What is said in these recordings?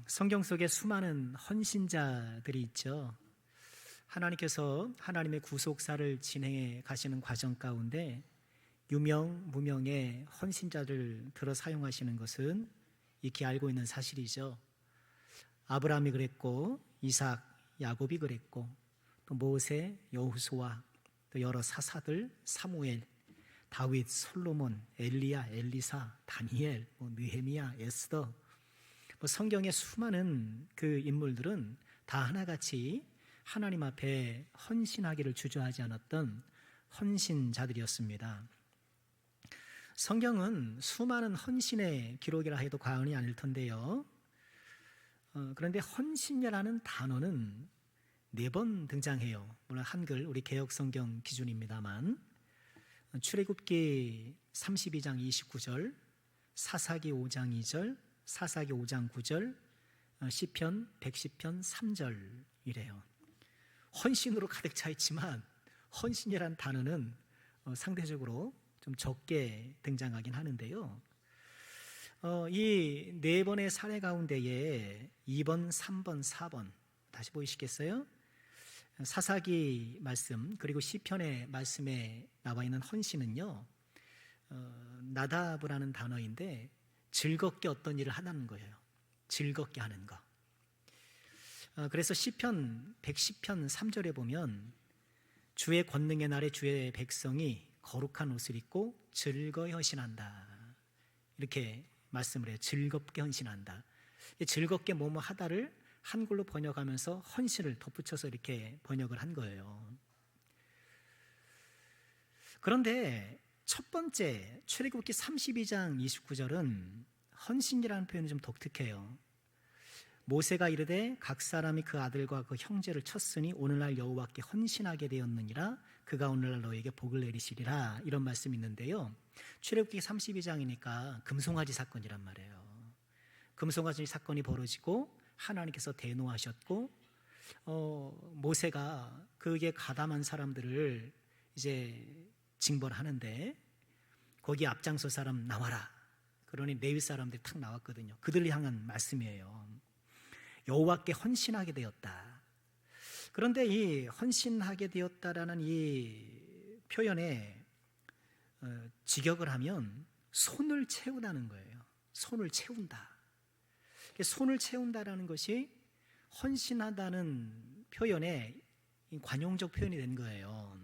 성경 속에 수많은 헌신자들이 있죠. 하나님께서 하나님의 구속사를 진행해 가시는 과정 가운데 유명, 무명의 헌신자를 들어 사용하시는 것은 익히 알고 있는 사실이죠. 아브라함이 그랬고, 이삭, 야곱이 그랬고, 또 모세, 여호수아, 또 여러 사사들, 사무엘, 다윗, 솔로몬, 엘리야, 엘리사, 다니엘, 느헤미야, 에스더, 성경의 수많은 그 인물들은 다 하나같이 하나님 앞에 헌신하기를 주저하지 않았던 헌신자들이었습니다. 성경은 수많은 헌신의 기록이라 해도 과언이 아닐 텐데요. 그런데 헌신이라는 단어는 4번 등장해요. 물론 한글 우리 개역성경 기준입니다만 출애굽기 32장 29절, 사사기 5장 2절, 사사기 5장 9절, 시편 110편 3절이래요. 헌신으로 가득 차 있지만 헌신이란 단어는 상대적으로 좀 적게 등장하긴 하는데요. 이 4번의 사례 가운데에 2번, 3번, 4번 다시 보이시겠어요? 사사기 말씀 그리고 시편의 말씀에 나와 있는 헌신은요, 나다브라는 단어인데 즐겁게 어떤 일을 하는 거예요. 즐겁게 하는 거. 그래서 시편 110편 3절에 보면 주의 권능의 날에 주의 백성이 거룩한 옷을 입고 즐거이 헌신한다, 이렇게 말씀을 해요. 즐겁게 헌신한다. 즐겁게 뭐뭐 하다를 한글로 번역하면서 헌신을 덧붙여서 이렇게 번역을 한 거예요. 그런데 첫 번째 출애굽기 32장 29절은 헌신이라는 표현이 좀 독특해요. 모세가 이르되 각 사람이 그 아들과 그 형제를 쳤으니 오늘날 여호와께 헌신하게 되었느니라. 그가 오늘날 너에게 복을 내리시리라. 이런 말씀이 있는데요. 출애굽기 32장이니까 금송아지 사건이란 말이에요. 금송아지 사건이 벌어지고 하나님께서 대노하셨고, 모세가 그에 가담한 사람들을 이제 징벌하는데 거기 앞장서 사람 나와라. 그러니 레위 사람들이 탁 나왔거든요. 그들을 향한 말씀이에요. 여호와께 헌신하게 되었다. 그런데 이 헌신하게 되었다라는 이 표현에 직역을 하면 손을 채우다는 거예요. 손을 채운다. 손을 채운다라는 것이 헌신하다는 표현에 관용적 표현이 된 거예요.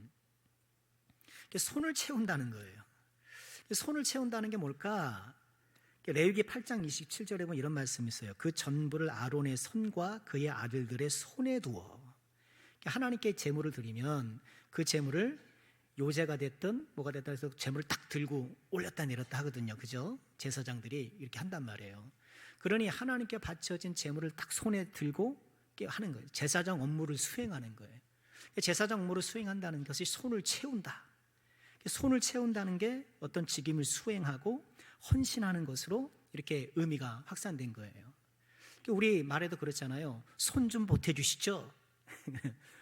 손을 채운다는 거예요. 손을 채운다는 게 뭘까? 레위기 8장 27절에 보면 이런 말씀이 있어요. 그 전부를 아론의 손과 그의 아들들의 손에 두어. 하나님께 제물을 드리면 그 제물을 요제가 됐든 뭐가 됐든 해서 제물을 딱 들고 올렸다 내렸다 하거든요. 그죠? 제사장들이 이렇게 한단 말이에요. 그러니 하나님께 바쳐진 제물을 딱 손에 들고 하는 거예요. 제사장 업무를 수행하는 거예요. 제사장 업무를 수행한다는 것이 손을 채운다. 손을 채운다는 게 어떤 직임을 수행하고 헌신하는 것으로 이렇게 의미가 확산된 거예요. 우리 말에도 그렇잖아요. 손 좀 보태주시죠.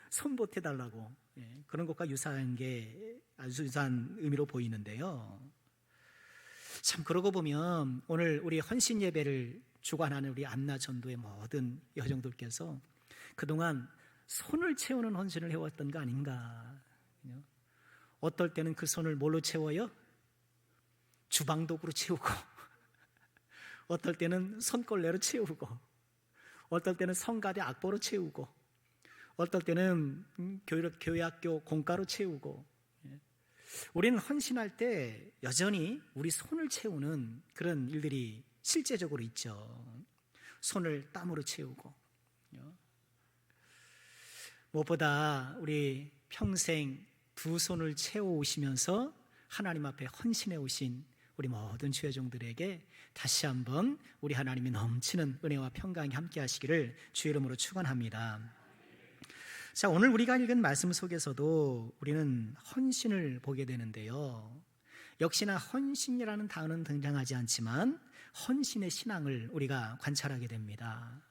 손 보태달라고. 그런 것과 유사한 게 아주 유사한 의미로 보이는데요. 참 그러고 보면 오늘 우리 헌신 예배를 주관하는 우리 안나 전도의 모든 여정들께서 그동안 손을 채우는 헌신을 해왔던 거 아닌가. 어떨 때는 그 손을 뭘로 채워요? 주방도구로 채우고, 어떨 때는 손걸레로 채우고, 어떨 때는 성가대 악보로 채우고, 어떨 때는 교회학교 공과로 채우고. 우리는 헌신할 때 여전히 우리 손을 채우는 그런 일들이 실제적으로 있죠. 손을 땀으로 채우고. 무엇보다 우리 평생 두 손을 채워오시면서 하나님 앞에 헌신해 오신 우리 모든 주여종들에게 다시 한번 우리 하나님이 넘치는 은혜와 평강이 함께 하시기를 주의 이름으로 축원합니다. 자, 오늘 우리가 읽은 말씀 속에서도 우리는 헌신을 보게 되는데요. 역시나 헌신이라는 단어는 등장하지 않지만 헌신의 신앙을 우리가 관찰하게 됩니다.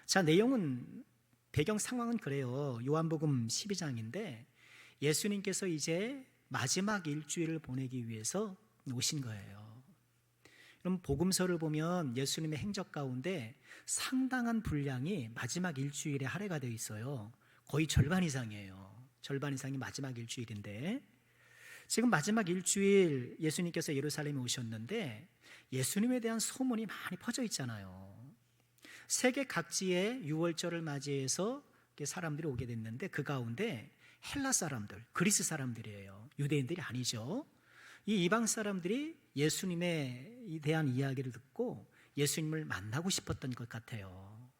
자, 내용은 배경 상황은 그래요. 요한복음 12장인데 예수님께서 이제 마지막 일주일을 보내기 위해서 오신 거예요. 그럼 복음서를 보면 예수님의 행적 가운데 상당한 분량이 마지막 일주일에 할애가 되어 있어요. 거의 절반 이상이에요. 절반 이상이 마지막 일주일인데, 지금 마지막 일주일 예수님께서 예루살렘에 오셨는데 예수님에 대한 소문이 많이 퍼져 있잖아요. 세계 각지에 유월절을 맞이해서 사람들이 오게 됐는데 그 가운데 헬라 사람들, 그리스 사람들이에요. 유대인들이 아니죠. 이 이방 사람들이 예수님에 대한 이야기를 듣고 예수님을 만나고 싶었던 것 같아요.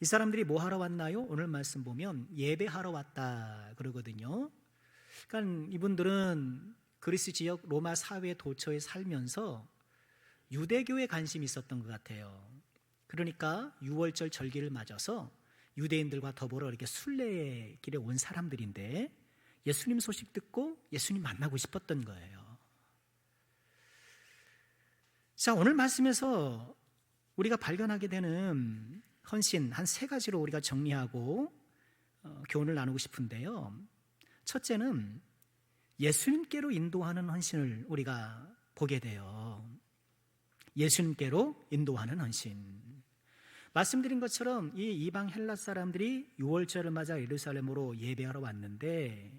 이 사람들이 뭐 하러 왔나요? 오늘 말씀 보면 예배하러 왔다 그러거든요. 그러니까 이분들은 그리스 지역 로마 사회 도처에 살면서 유대교에 관심이 있었던 것 같아요. 그러니까 유월절 절기를 맞아서 유대인들과 더불어 이렇게 순례길에 온 사람들인데 예수님 소식 듣고 예수님 만나고 싶었던 거예요. 자, 오늘 말씀에서 우리가 발견하게 되는 헌신 한 3가지로 우리가 정리하고 교훈을 나누고 싶은데요. 첫째는 예수님께로 인도하는 헌신을 우리가 보게 돼요. 예수님께로 인도하는 헌신. 말씀드린 것처럼 이 이방 헬라 사람들이 유월절을 맞아 예루살렘으로 예배하러 왔는데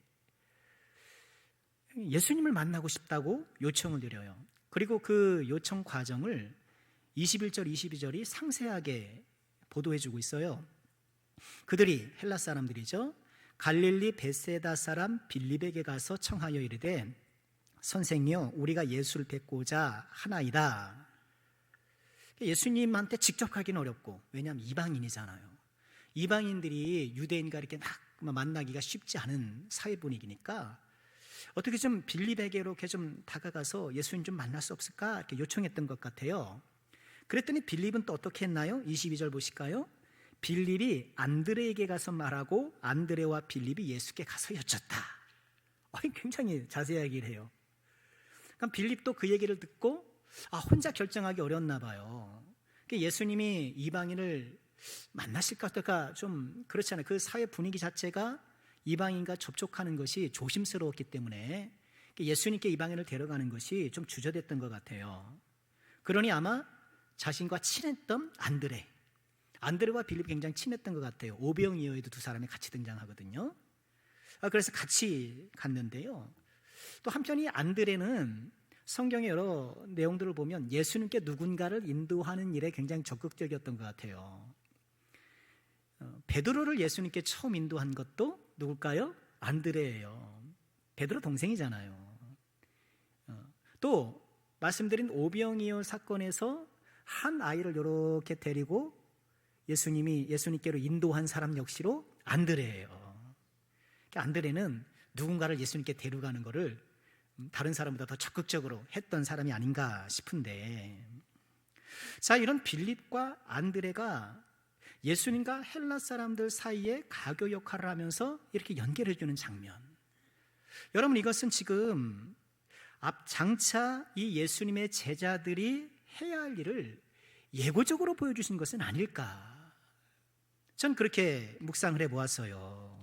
예수님을 만나고 싶다고 요청을 드려요. 그리고 그 요청 과정을 21절, 22절이 상세하게 보도해주고 있어요. 그들이 헬라 사람들이죠. 갈릴리 베세다 사람 빌립에게 가서 청하여 이르되 선생이여 우리가 예수를 뵙고자 하나이다. 예수님한테 직접 가기는 어렵고, 왜냐하면 이방인이잖아요. 이방인들이 유대인과 이렇게 막 만나기가 쉽지 않은 사회 분위기니까 어떻게 좀 빌립에게 이렇게 좀 다가가서 예수님 좀 만날 수 없을까 이렇게 요청했던 것 같아요. 그랬더니 빌립은 또 어떻게 했나요? 22절 보실까요? 빌립이 안드레에게 가서 말하고 안드레와 빌립이 예수께 가서 여쭙다. 굉장히 자세하게 해요. 그럼 빌립도 그 얘기를 듣고 혼자 결정하기 어려웠나 봐요. 예수님이 이방인을 만나실까 어떨까 좀 그렇잖아요. 그 사회 분위기 자체가 이방인과 접촉하는 것이 조심스러웠기 때문에 예수님께 이방인을 데려가는 것이 좀 주저됐던 것 같아요. 그러니 아마 자신과 친했던 안드레와 빌립이 굉장히 친했던 것 같아요. 오병이어에도 두 사람이 같이 등장하거든요. 그래서 같이 갔는데요. 또 한편 이 안드레는 성경의 여러 내용들을 보면 예수님께 누군가를 인도하는 일에 굉장히 적극적이었던 것 같아요. 베드로를 예수님께 처음 인도한 것도 누굴까요? 안드레예요. 베드로 동생이잖아요. 또 말씀드린 오병이어 사건에서 한 아이를 이렇게 데리고 예수님께로 인도한 사람 역시로 안드레예요. 안드레는 누군가를 예수님께 데려가는 것을 다른 사람보다 더 적극적으로 했던 사람이 아닌가 싶은데, 자, 이런 빌립과 안드레가 예수님과 헬라 사람들 사이에 가교 역할을 하면서 이렇게 연결해 주는 장면. 여러분, 이것은 지금 장차 이 예수님의 제자들이 해야 할 일을 예고적으로 보여주신 것은 아닐까, 전 그렇게 묵상을 해보았어요.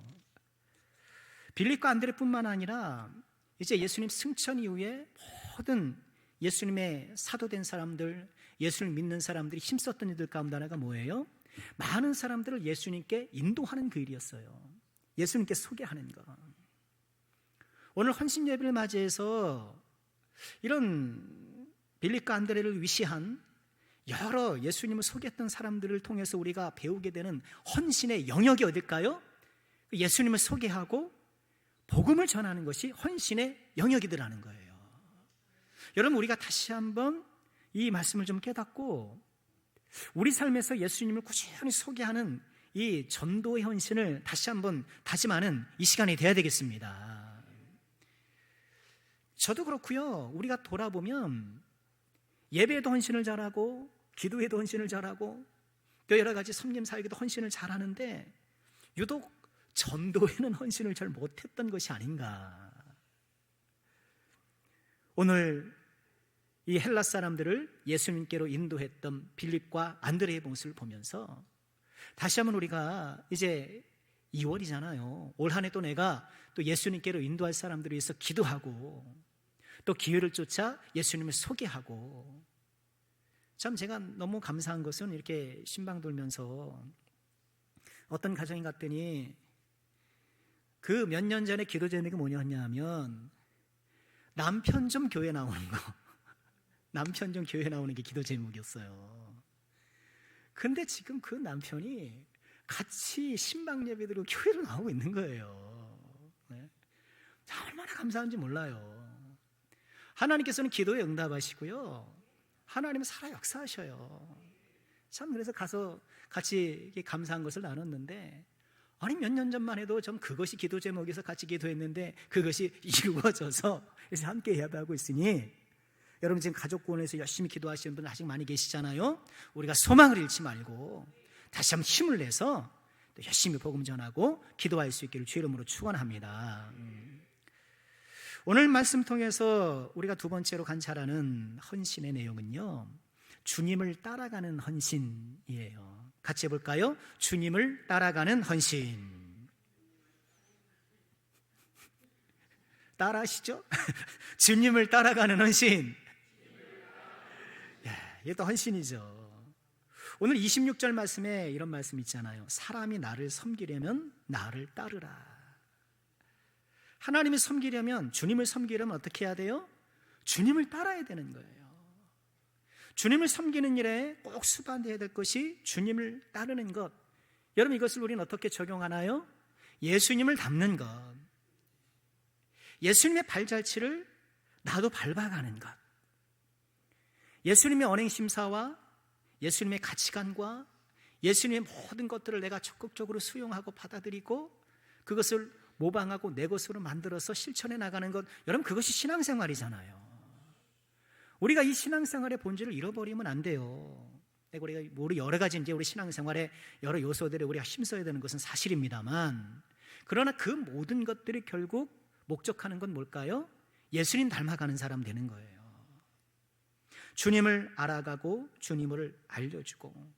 빌립과 안드레뿐만 아니라 이제 예수님 승천 이후에 모든 예수님의 사도된 사람들, 예수를 믿는 사람들이 힘썼던 이들 가운데 하나가 뭐예요? 많은 사람들을 예수님께 인도하는 그 일이었어요. 예수님께 소개하는 것. 오늘 헌신 예배를 맞이해서 이런 빌립과 안드레를 위시한 여러 예수님을 소개했던 사람들을 통해서 우리가 배우게 되는 헌신의 영역이 어딜까요? 예수님을 소개하고 복음을 전하는 것이 헌신의 영역이더라는 거예요. 여러분, 우리가 다시 한번 이 말씀을 좀 깨닫고 우리 삶에서 예수님을 꾸준히 소개하는 이 전도의 헌신을 다시 한번 다짐하는 이 시간이 돼야 되겠습니다. 저도 그렇고요. 우리가 돌아보면 예배에도 헌신을 잘하고 기도에도 헌신을 잘하고 또 여러 가지 섬김 사역에도 헌신을 잘하는데 유독 전도에는 헌신을 잘 못했던 것이 아닌가. 오늘 이 헬라 사람들을 예수님께로 인도했던 빌립과 안드레의 모습을 보면서 다시 한번 우리가 이제 2월이잖아요. 올 한 해 또 내가 또 예수님께로 인도할 사람들을 위해서 기도하고 또 기회를 쫓아 예수님을 소개하고 참 제가 너무 감사한 것은 이렇게 신방 돌면서 어떤 가정에 갔더니 그 몇 년 전에 기도 제목이 뭐냐면 남편 좀 교회 나오는 거. 남편 좀 교회 나오는 게 기도 제목이었어요. 근데 지금 그 남편이 같이 신방 예배 드리고 교회로 나오고 있는 거예요. 네? 얼마나 감사한지 몰라요. 하나님께서는 기도에 응답하시고요, 하나님은 살아 역사하셔요. 참 그래서 가서 같이 감사한 것을 나눴는데, 아니 몇 년 전만 해도 좀 그것이 기도 제목에서 같이 기도했는데 그것이 이루어져서 이제 함께 예배하고 있으니, 여러분 지금 가족구원에서 열심히 기도하시는 분 아직 많이 계시잖아요. 우리가 소망을 잃지 말고 다시 한번 힘을 내서 또 열심히 복음 전하고 기도할 수 있기를 주의 이름으로 축원합니다. 오늘 말씀 통해서 우리가 두 번째로 관찰하는 헌신의 내용은요, 주님을 따라가는 헌신이에요. 같이 해볼까요? 주님을 따라가는 헌신. 따라하시죠? 주님을 따라가는 헌신. 이게 또 헌신이죠. 오늘 26절 말씀에 이런 말씀 있잖아요. 사람이 나를 섬기려면 나를 따르라. 하나님을 섬기려면, 주님을 섬기려면 어떻게 해야 돼요? 주님을 따라야 되는 거예요. 주님을 섬기는 일에 꼭 수반되어야 될 것이 주님을 따르는 것. 여러분 이것을 우리는 어떻게 적용하나요? 예수님을 닮는 것. 예수님의 발자취를 나도 밟아가는 것. 예수님의 언행심사와 예수님의 가치관과 예수님의 모든 것들을 내가 적극적으로 수용하고 받아들이고 그것을 모방하고 내 것으로 만들어서 실천해 나가는 것, 여러분 그것이 신앙생활이잖아요. 우리가 이 신앙생활의 본질을 잃어버리면 안 돼요. 우리 여러 가지 이제 우리 신앙생활의 여러 요소들에 우리가 힘써야 되는 것은 사실입니다만, 그러나 그 모든 것들이 결국 목적하는 건 뭘까요? 예수님 닮아가는 사람 되는 거예요. 주님을 알아가고 주님을 알려주고.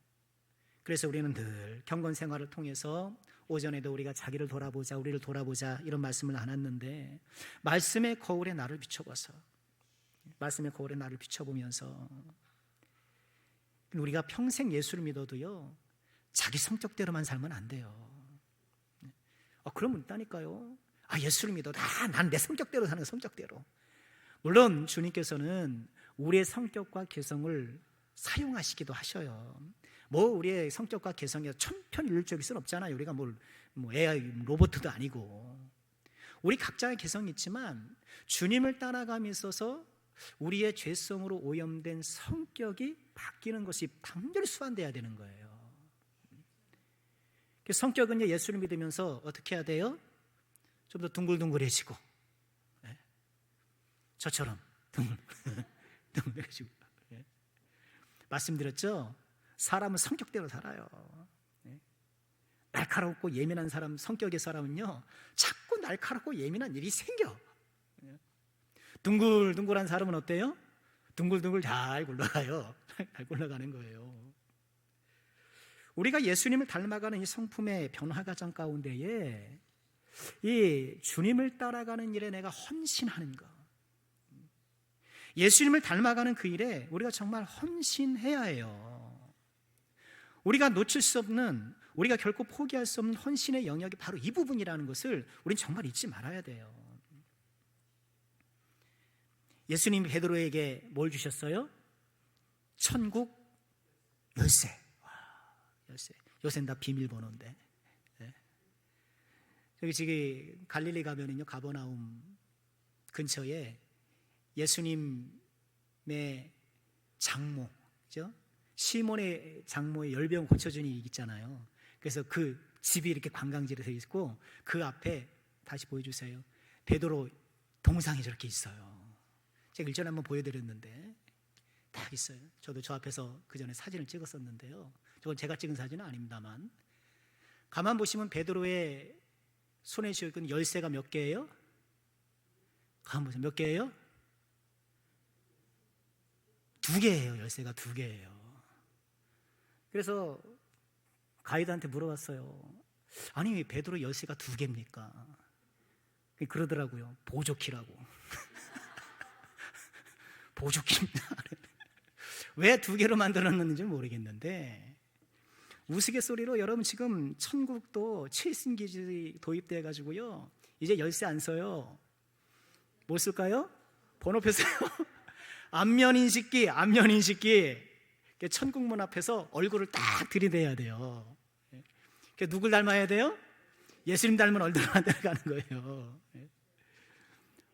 그래서 우리는 늘 경건 생활을 통해서 오전에도 우리가 자기를 돌아보자, 우리를 돌아보자 이런 말씀을 나눴는데, 말씀의 거울에 나를 비춰봐서, 말씀의 거울에 나를 비춰보면서 우리가 평생 예수를 믿어도요, 자기 성격대로만 살면 안 돼요. 그러면 있다니까요. 예수를 믿어. 난 내 성격대로 사는 거, 성격대로. 물론 주님께서는 우리의 성격과 개성을 사용하시기도 하셔요. 우리의 성격과 개성이 천편일률적일 수는 없잖아요. 우리가 AI 로봇도 아니고. 우리 각자의 개성이 있지만 주님을 따라감에 있어서 우리의 죄성으로 오염된 성격이 바뀌는 것이 단절히 수반돼야 되는 거예요. 성격은 예수를 믿으면서 어떻게 해야 돼요? 좀 더 둥글둥글해지고, 저처럼 둥글둥글해지고. 말씀드렸죠? 사람은 성격대로 살아요. 날카롭고 예민한 사람, 성격의 사람은요, 자꾸 날카롭고 예민한 일이 생겨. 둥글둥글한 사람은 어때요? 둥글둥글 잘 굴러가요. 잘 굴러가는 거예요. 우리가 예수님을 닮아가는 이 성품의 변화 과정 가운데에 이 주님을 따라가는 일에 내가 헌신하는 것, 예수님을 닮아가는 그 일에 우리가 정말 헌신해야 해요. 우리가 놓칠 수 없는, 우리가 결코 포기할 수 없는 헌신의 영역이 바로 이 부분이라는 것을 우리는 정말 잊지 말아야 돼요. 예수님이 베드로에게 뭘 주셨어요? 천국 열쇠. 열쇠. 요새는 다 비밀번호인데. 여기 지금 갈릴리 가면은요, 가버나움 근처에 예수님의 장모, 그죠? 시몬의 장모의 열병 고쳐준 일이 있잖아요. 그래서 그 집이 이렇게 관광지로 되어 있고 그 앞에, 다시 보여주세요, 베드로 동상이 저렇게 있어요. 제가 일전에 한번 보여드렸는데 딱 있어요. 저도 저 앞에서 그 전에 사진을 찍었었는데요. 저건 제가 찍은 사진은 아닙니다만, 가만 보시면 베드로의 손에 쥐고 있는 열쇠가 몇 개예요? 가만 보세요. 몇 개예요? 2개예요. 열쇠가 2개예요. 그래서 가이드한테 물어봤어요. 아니 왜 베드로 열쇠가 2개입니까? 그러더라고요. 보조키라고. 보조키입니다. 왜 두 개로 만들었는지 모르겠는데 우스갯소리로 여러분 지금 천국도 최신 기술이 도입돼 가지고요 이제 열쇠 안 써요. 뭐 쓸까요? 번호표 써요. 안면 인식기. 천국 문 앞에서 얼굴을 딱 들이대야 돼요. 누굴 닮아야 돼요? 예수님 닮은 얼굴을 만들어가는 거예요.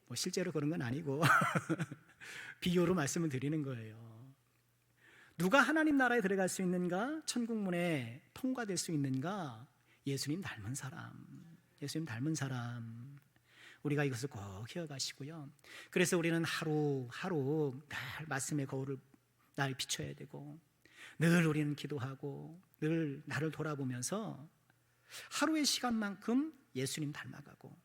뭐 실제로 그런 건 아니고 비유로 말씀을 드리는 거예요. 누가 하나님 나라에 들어갈 수 있는가? 천국 문에 통과될 수 있는가? 예수님 닮은 사람. 우리가 이것을 꼭 기억하시고요. 그래서 우리는 하루 날 말씀의 거울을 날 비춰야 되고 늘 우리는 기도하고 늘 나를 돌아보면서 하루의 시간만큼 예수님 닮아가고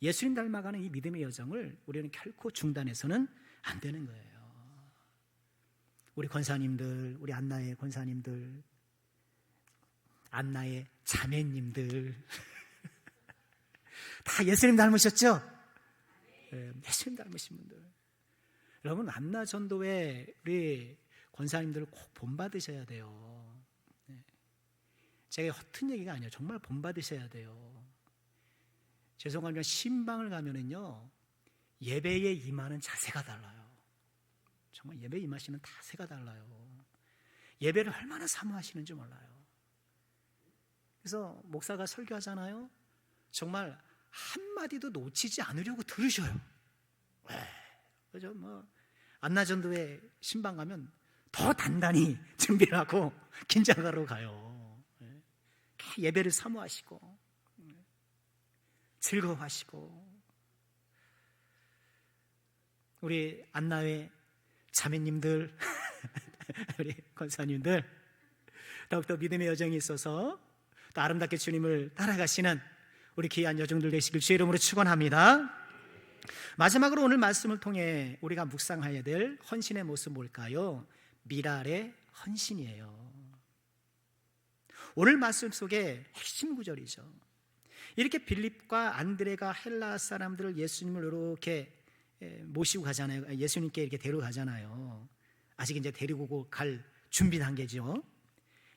예수님 닮아가는 이 믿음의 여정을 우리는 결코 중단해서는 안 되는 거예요. 우리 권사님들, 우리 안나의 권사님들, 안나의 자매님들 다 예수님 닮으셨죠? 예수님 닮으신 분들. 여러분 안나 전도회 우리 권사님들 꼭 본받으셔야 돼요. 제가 허튼 얘기가 아니에요. 정말 본받으셔야 돼요. 죄송하지만 신방을 가면은요 예배에 임하는 자세가 달라요. 정말 예배에 임하시는 자세가 달라요. 예배를 얼마나 사모하시는지 몰라요. 그래서 목사가 설교하잖아요. 정말 한마디도 놓치지 않으려고 들으셔요. 그죠? 안나전도회 신방 가면 더 단단히 준비를 하고 긴장하러 가요. 예배를 사모하시고 즐거워하시고 우리 안나회 자매님들 우리 권사님들 더욱더 믿음의 여정이 있어서 또 아름답게 주님을 따라가시는 우리 귀한 여정들 되시길 주의 이름으로 축원합니다. 마지막으로 오늘 말씀을 통해 우리가 묵상해야 될 헌신의 모습 뭘까요? 미랄의 헌신이에요. 오늘 말씀 속에 핵심 구절이죠. 이렇게 빌립과 안드레가 헬라 사람들을 예수님을 이렇게 모시고 가잖아요. 예수님께 이렇게 데려가잖아요. 아직 이제 데리고 갈 준비 단계죠.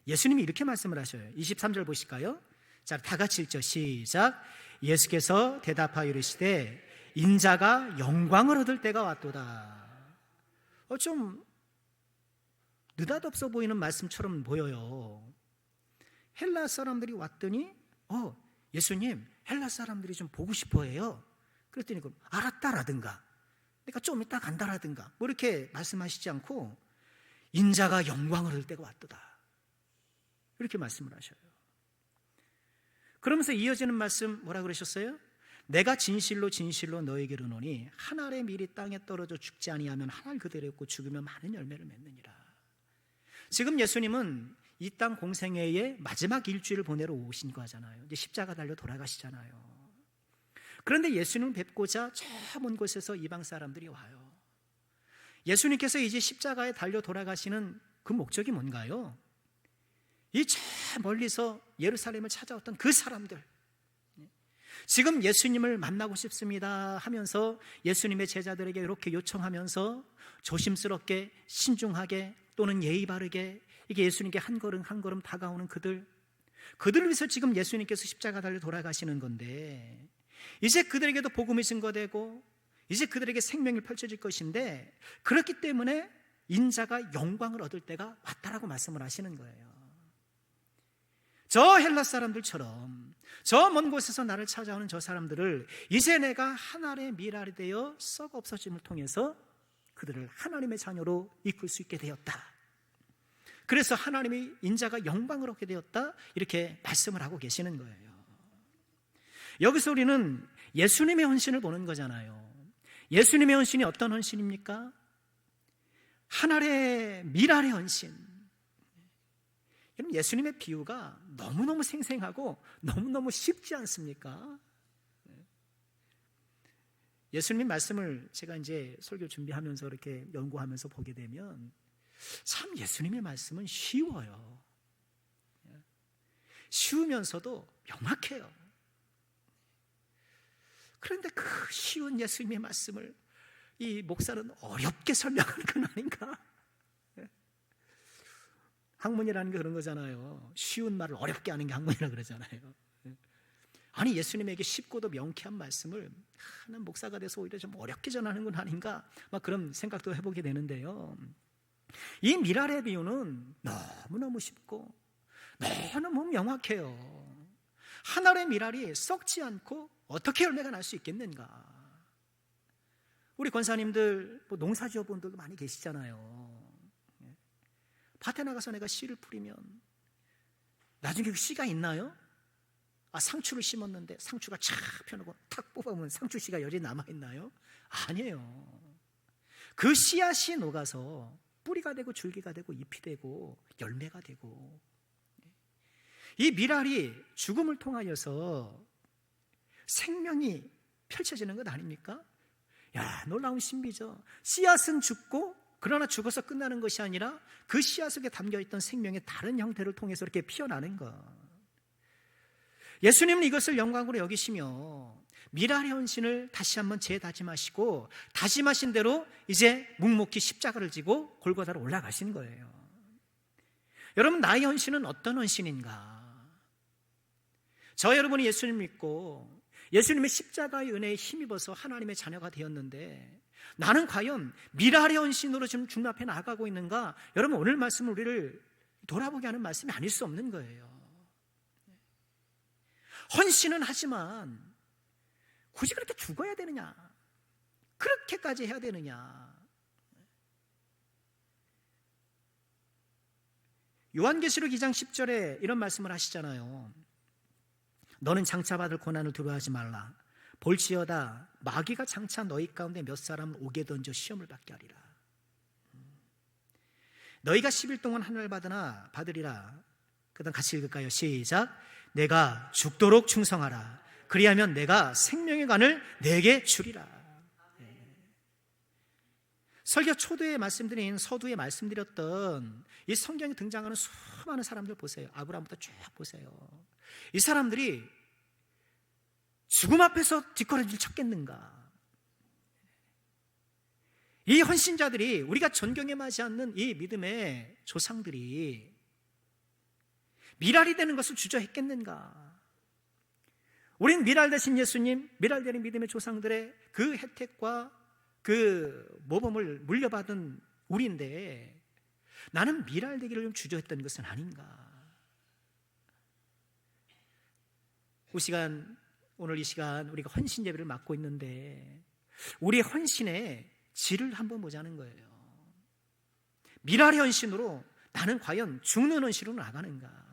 예수님이 이렇게 말씀을 하셔요. 23절 보실까요? 자, 다 같이 읽죠. 시작. 예수께서 대답하여 이르시되 인자가 영광을 얻을 때가 왔도다. 좀 느닷없어 보이는 말씀처럼 보여요. 헬라 사람들이 왔더니 예수님 헬라 사람들이 좀 보고 싶어해요. 그랬더니 알았다라든가 그러니까 좀 이따 간다라든가 뭐 이렇게 말씀하시지 않고 인자가 영광을 얻을 때가 왔도다 이렇게 말씀을 하셔요. 그러면서 이어지는 말씀 뭐라 그러셨어요? 내가 진실로 너에게 이르노니 한 알의 밀이 땅에 떨어져 죽지 아니하면 한 알 그대로 있고 죽으면 많은 열매를 맺느니라. 지금 예수님은 이 땅 공생애의 마지막 일주일을 보내러 오신 거잖아요. 이제 십자가 달려 돌아가시잖아요. 그런데 예수님을 뵙고자 저 먼 곳에서 이방 사람들이 와요. 예수님께서 이제 십자가에 달려 돌아가시는 그 목적이 뭔가요? 이 저 멀리서 예루살렘을 찾아왔던 그 사람들, 지금 예수님을 만나고 싶습니다 하면서 예수님의 제자들에게 이렇게 요청하면서 조심스럽게 신중하게 또는 예의 바르게 이게 예수님께 한 걸음 한 걸음 다가오는 그들을 위해서 지금 예수님께서 십자가 달려 돌아가시는 건데 이제 그들에게도 복음이 증거되고 이제 그들에게 생명이 펼쳐질 것인데 그렇기 때문에 인자가 영광을 얻을 때가 왔다라고 말씀을 하시는 거예요. 저 헬라 사람들처럼 저 먼 곳에서 나를 찾아오는 저 사람들을 이제 내가 하나님의 미랄이 되어 썩 없어짐을 통해서 그들을 하나님의 자녀로 이끌 수 있게 되었다. 그래서 하나님의 인자가 영광을 얻게 되었다 이렇게 말씀을 하고 계시는 거예요. 여기서 우리는 예수님의 헌신을 보는 거잖아요. 예수님의 헌신이 어떤 헌신입니까? 하나님의 미랄의 헌신. 예수님의 비유가 너무너무 생생하고 너무너무 쉽지 않습니까? 예수님 말씀을 제가 이제 설교 준비하면서 이렇게 연구하면서 보게 되면 참 예수님의 말씀은 쉬워요. 쉬우면서도 명확해요. 그런데 그 쉬운 예수님의 말씀을 이 목사는 어렵게 설명하는 건 아닌가? 학문이라는 게 그런 거잖아요. 쉬운 말을 어렵게 하는 게 학문이라 그러잖아요. 아니, 예수님에게 쉽고도 명쾌한 말씀을 하는 목사가 돼서 오히려 좀 어렵게 전하는 건 아닌가, 막 그런 생각도 해보게 되는데요. 이 미랄의 비유는 너무너무 쉽고 너무너무 명확해요. 한 알의 미랄이 썩지 않고 어떻게 열매가 날 수 있겠는가. 우리 권사님들, 농사 지어본 분들도 많이 계시잖아요. 밭에 나가서 내가 씨를 뿌리면 나중에 그 씨가 있나요? 상추를 심었는데 상추가 쫙 펴놓고 탁 뽑아보면 상추 씨가 여전히 남아있나요? 아니에요. 그 씨앗이 녹아서 뿌리가 되고 줄기가 되고 잎이 되고 열매가 되고, 이 미랄이 죽음을 통하여서 생명이 펼쳐지는 것 아닙니까? 야, 놀라운 신비죠. 씨앗은 죽고, 그러나 죽어서 끝나는 것이 아니라 그 씨앗 속에 담겨있던 생명의 다른 형태를 통해서 이렇게 피어나는 것. 예수님은 이것을 영광으로 여기시며 미랄의 헌신을 다시 한번 재다짐하시고, 다짐하신 대로 이제 묵묵히 십자가를 지고 골고다로 올라가신 거예요. 여러분, 나의 헌신은 어떤 헌신인가? 저 여러분이 예수님 믿고 예수님의 십자가의 은혜에 힘입어서 하나님의 자녀가 되었는데, 나는 과연 미랄의 헌신으로 지금 주님 앞에 나아가고 있는가? 여러분, 오늘 말씀은 우리를 돌아보게 하는 말씀이 아닐 수 없는 거예요. 헌신은 하지만 굳이 그렇게 죽어야 되느냐? 그렇게까지 해야 되느냐? 요한계시록 2장 10절에 이런 말씀을 하시잖아요. 너는 장차 받을 고난을 두려워하지 말라. 볼지어다 마귀가 장차 너희 가운데 몇 사람을 옥에 던져 시험을 받게 하리라. 너희가 10일 동안 하늘을 받으리라. 그 다음 같이 읽을까요? 시작. 내가 죽도록 충성하라. 그리하면 내가 생명의 관을 내게 주리라. 설교 초두에 말씀드린, 서두에 말씀드렸던 이 성경에 등장하는 수많은 사람들 보세요. 아브라함부터 쭉 보세요. 이 사람들이 죽음 앞에서 뒷걸음질 쳤겠는가? 이 헌신자들이, 우리가 존경에 맞지 않는 이 믿음의 조상들이 미랄이 되는 것을 주저했겠는가? 우린 미랄 되신 예수님, 미랄 되는 믿음의 조상들의 그 혜택과 그 모범을 물려받은 우리인데, 나는 미랄 되기를 좀 주저했던 것은 아닌가? 오늘 이 시간 우리가 헌신 예배를 맡고 있는데, 우리의 헌신의 질을 한번 보자는 거예요. 미랄의 헌신으로 나는 과연 죽는 헌신으로 나가는가?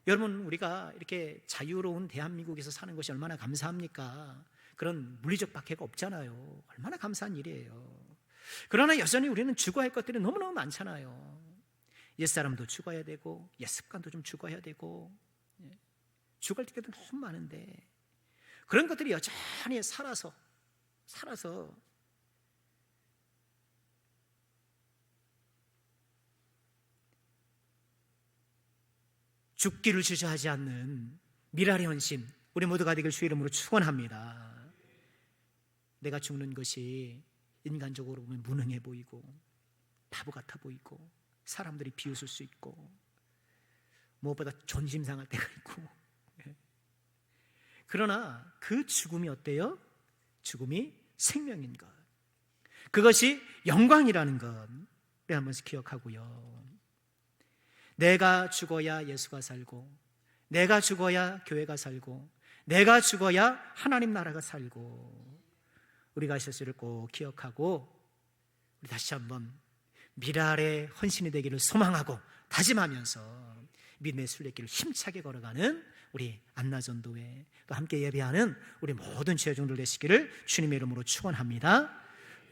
여러분, 우리가 이렇게 자유로운 대한민국에서 사는 것이 얼마나 감사합니까? 그런 물리적 박해가 없잖아요. 얼마나 감사한 일이에요. 그러나 여전히 우리는 죽어야 할 것들이 너무너무 많잖아요. 옛사람도 죽어야 되고, 옛습관도 좀 죽어야 되고, 죽을 때도 너무 많은데, 그런 것들이 여전히 살아서 죽기를 주저하지 않는 미랄의 헌신, 우리 모두가 되길 주의 이름으로 축원합니다. 내가 죽는 것이 인간적으로 보면 무능해 보이고 바보 같아 보이고 사람들이 비웃을 수 있고 무엇보다 존심 상할 때가 있고, 그러나 그 죽음이 어때요? 죽음이 생명인 것, 그것이 영광이라는 것, 우리 한 번씩 기억하고요. 내가 죽어야 예수가 살고, 내가 죽어야 교회가 살고, 내가 죽어야 하나님 나라가 살고, 우리가 실수를 꼭 기억하고 우리 다시 한번 미랄의 헌신이 되기를 소망하고 다짐하면서 믿음의 순례길을 힘차게 걸어가는 우리 안나전도회, 또 함께 예배하는 우리 모든 지회종들 되시기를 주님의 이름으로 축원합니다.